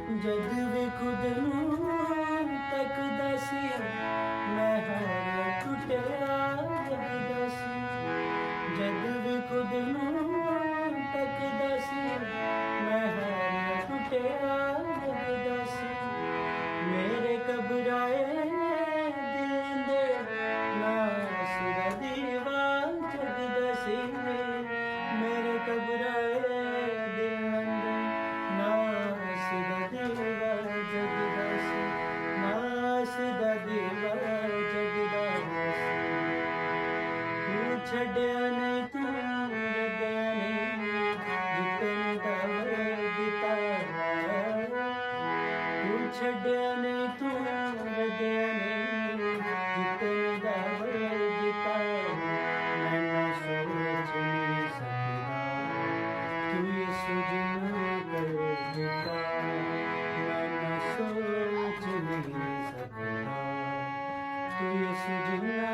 ਜਦ ਵੀ ਖੁਦ ਨੂੰ ਤੱਕਦਾ ਸੀ ਮੈਂ ਹਾਰ ਟੁੱਟਿਆ ਲੱਗਦਾ ਸੀ। ਜਦ ਵੀ ਖੁਦ ਨੂੰ ਤੱਕਦਾ ਸੀ ਮੈਂ ਹਾਰ ਟੁੱਟਿਆ ਲੱਗਦਾ ਸੀ। ਮੇਰੇ ਘਬਰਾਏ ਦਿਲ ਦੇ ਨਾਸ ਦਾ ਦੀਵਾ ਜਗਦਾ ਸੀ। ਮੇਰੇ ਘਬਰਾਏ ਦਿਲ ਦੇ ਨਾਸ ਦਾ ਦੀਵਾ ਜਗਦਾ ਸੀ। ਨਾਸ ਦਾ ਦੀਵਾ ਜਗਦਾ ਸੀ। ਤੂੰ ਛੱਡਿਆ ਨਹੀਂ ਤੂੰ ਰੱਦਿਆ ਨਹੀਂ ਜਿੱਤਣ ਦਾ ਦਿੱਤਾ। ਤੂੰ ਛੱਡਿਆ ਨਹੀਂ ਤੂੰ ਰੱਦਿਆ ਨਹੀਂ ਜਿੱਤਣ ਦਾ ਦਿੱਤਾ। ਮੈਂ ਨਾ ਸੋਚ ਨਹੀਂ ਸਕਦਾ ਤੂੰ ਇਸ ਜਿਹਨੂੰ ਕਰ ਦਿੱਤਾ। ਮੈਂ ਨਾ ਸੋਚ ਨਹੀਂ ਸਕਦਾ ਤੂੰ ਇਸ ਜਿਹਨੂੰ